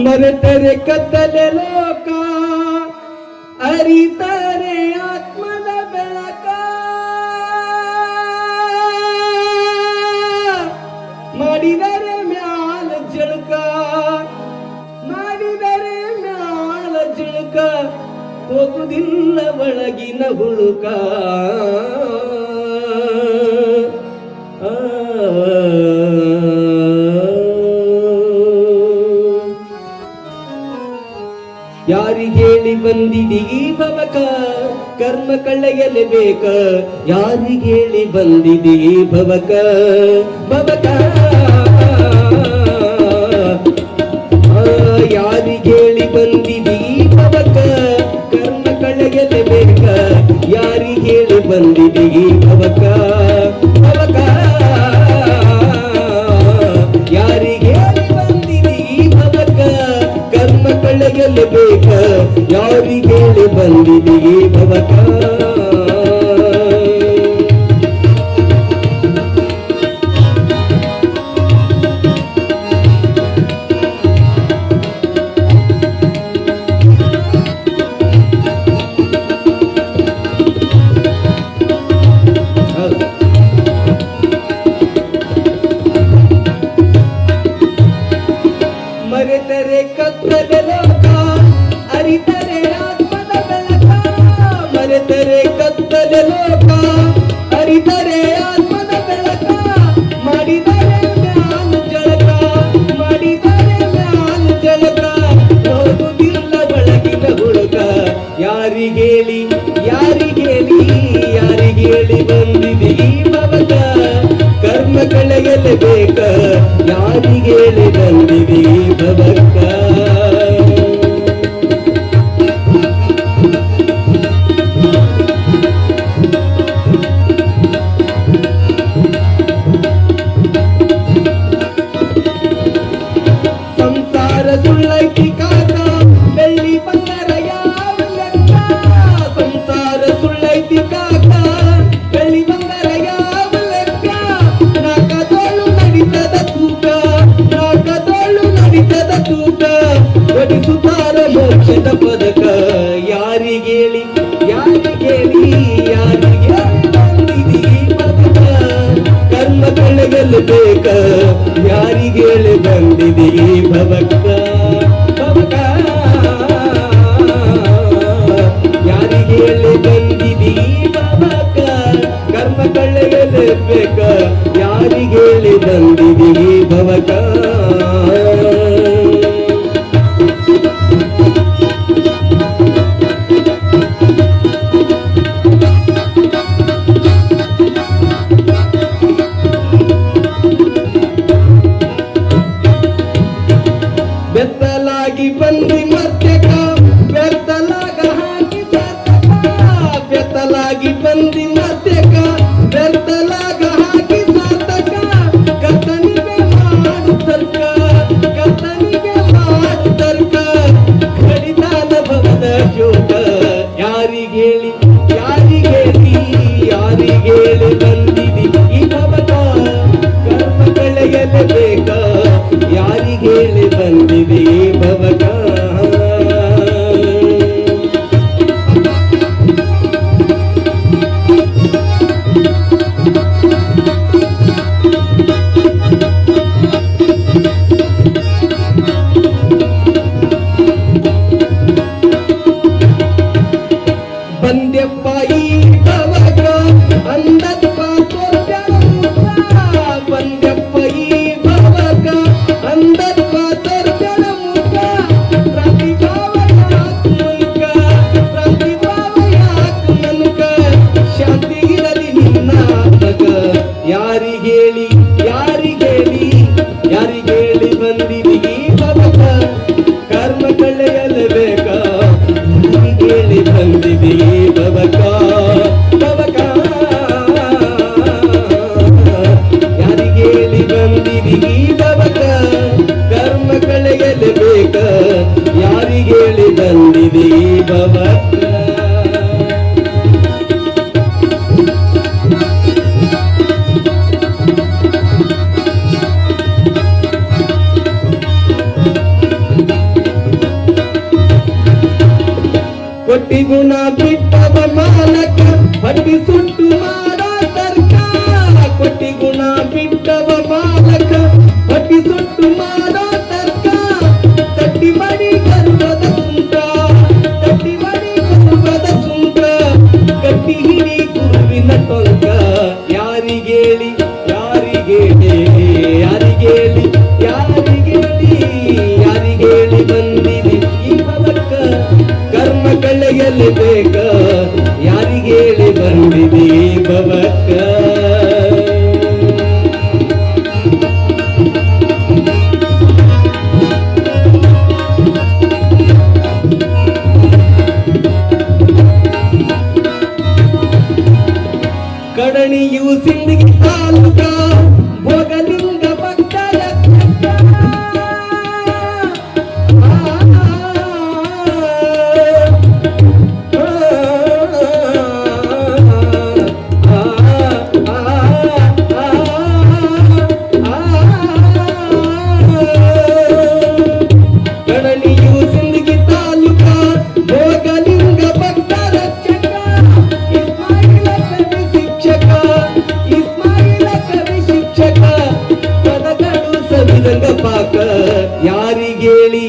ಮರೆತರೆ ಕತ್ತಲೆ ಲೋಕ ಅರಿತರೆ ಆತ್ಮದ ಬೆಳಕ ಮಾಡಿದರೆ ಮ್ಯಾಲ ಜಳಕ ಮಾಡಿದರೆ ಮ್ಯಾಲ ಜಳಕ ಹೋಗುವುದಿಲ್ಲ ಒಳಗಿನ ಹುಳುಕ ಯಾರಿಗೇಳಿ ಬಂದಿದಿ ಭವಕ ಕರ್ಮ ಕಳೆಯಲೇಬೇಕ ಯಾರಿಗೇಳಿ ಬಂದಿದಿ ಭವಕ ಭವಕ ಯಾರಿಗೇಳಿ ಬಂದಿದಿ ಭವಕ ಕರ್ಮ ಕಳೆಯಲೇಬೇಕ ಯಾರಿಗೇಳಿ ಬಂದಿದಿ ಭವಕ ಭವಕ ಯಾರಿಗೇಳಿ ಬಂದಿದಿ ಭವಕ ಕರ್ಮ ಕಳೆಯಲೇಬೇಕ ಯಾರಿಗೇಳಿ ಬಂದಿದಿ ಭವಕ ಮರೆತರೆ ಕತ್ತಲೆ ಲೋಕ ಅರಿತರೆ ಆತ್ಮದ ಬೆಳಕ ಮರೆತರೆ ಕತ್ತಲೆ ಲೋಕ ಅರಿತರೆ ಆತ್ಮದ ಬೆಳಕ ಮಾಡಿದರೆ ಮ್ಯಾಲ ಜಳಕ ಮಾಡಿದರೆ ಮ್ಯಾಲ ಜಳಕ ಹೋಗುವುದಿಲ್ಲ ಒಳಗಿನ ಹುಡುಕ ಯಾರಿಗೇಳಿ ಯಾರಿಗೇಳಿ ಯಾರಿಗೇಳಿ ಬಂದಿದಿ ಭವಕ ಕರ್ಮ ಕಳೆಯಲೇಬೇಕ ಯಾರಿಗೇಳಿ ಬಂದಿದಿ ಭವಕ ಸಂಸಾರ ಸುಳ್ಳೈತಿ ಕಾಕ ಬೆಳ್ಳಿ ಬಂಗಾರ ಯಾವ ಲೆಕ್ಕ ಸಂಸಾರ ಸುಳ್ಳೈತಿ ಕಾಕ ಬೆಳ್ಳಿ ಬಂಗಾರ ಯಾವ ಲೆಕ್ಕ ನಾಕದೋಳು ನಡಿತದ ತೂಕ ನಾಕದೋಳು ನಡಿತದ ತೂಕ ಒಡಿಸುತ್ತಾರ ಮೋಕ್ಷದ ಪದಕ ಯಾರಿಗೇಳಿ ಯಾರಿಗೇಳಿ ಯಾರಿಗೇಳಿ ಬಂದಿದಿ ಪದಕ ಕರ್ಮ ಕಳೆಯಲೇಬೇಕ ಯಾರಿಗೇಳಿ ಬಂದಿದಿ ಭವಕ ಭವಕ ಯಾರಿಗೇಳಿ ಬಂದಿದಿ ಭವಕ ಕರ್ಮ ಕಳೆಯಲೇಬೇಕ ಯಾರಿಗೇಳಿ ಬಂದಿದಿ ಭವಕ ಬೆತ್ತಲಾಗಿ ಬಂದಿ ಮತ್ಯಕ ಬೆತ್ತಲಾಗ ಹಾಕಿ ಸಾತಕ ಬೆತ್ತಲಾಗಿ ಬಂದಿ ಮತ್ಯಕ ಬೆತ್ತಲಾಗ ಹಾಕಿ ಸಾತಕ ಕತ್ತನಿಗೆ ಮಾಡು ತರ್ಕ ಕತ್ತನಿಗೆ ಮಾಡು ತರ್ಕ ಕಡಿದಾನ ಭವದ ಶೋಕ ಯಾರಿಗೇಳಿ ಯಾರಿಗೇಳಿ ಯಾರಿಗೇಳಿ ಬಂದಿದಿ ಈ ಭವಕ ಕರ್ಮ ಕಳೆಯಲೇಬೇಕ ಯಾರಿಗೇಳಿ ಬಂದಿದಿ ಭವಕ ಬಂದ್ಯಪ್ಪ ಈ ಭವಕ ಅಂದಪ್ಪ ತೋರ್ಜ ಬಂದ್ಯಪ್ಪ ಈ ಭವಕ ಅಂದಪ್ಪ ತೋರ್ಜ ಕೊಟ್ಟಿ ಗುಣ ಬಿಟ್ಟವ ಮಾಲಕ ಹಟ್ಟಿ ಸುಟ್ಟು ಮಾಡೋ ತರ್ಕ ಕೊಟ್ಟಿ ಗುಣ ಬಿಟ್ಟವ ಮಾಲಕ ಹಟ್ಟಿ ಸುಟ್ಟು ಮಾಡೋ ತರ್ಕ ತಟ್ಟಿ ಮಾಡಿ ಗರ್ಭದ ಸುಂಟ ತಟ್ಟಿ ಮಾಡಿ ಗರ್ಭದ ಸುಂಟ ಕಟ್ಟಿ ಹಿಡಿ ಗುರುವಿನ ಟೊಂಕ ಯಾರಿಗೇಳಿ ಯಾರಿಗೇಳಿ ಯಾರಿಗೇಳಿ ಯಾರಿಗೇಳಿ ಯಾರಿಗೇಳಿ ಬಂದಿದೆ ಈ ಭವಕ್ಕ ಕರ್ಮ ಕಳೆಯಲೇಬೇಕ ಯಾರಿಗೇಳಿ ಬಂದಿದೆ ಈ ಭವಕ್ಕ ಕಡಣಿಯು ಸಿಂದಗಿ ತಾಲೂಕ ಭೋಗಲಿಂಗ ಭಕ್ತರ ಕಡಣಿಯು ಸಿಂದಗಿ ತಾಲೂಕ ಭೋಗಲಿಂಗ ಭಕ್ತರ ಇಸ್ಮಾಯಿಲ ಕವಿ ಶಿಕ್ಷಕ ಪದಗಳು ಸವಿರಂಗ ಪಾಕ ಯಾರಿಗೇಳಿ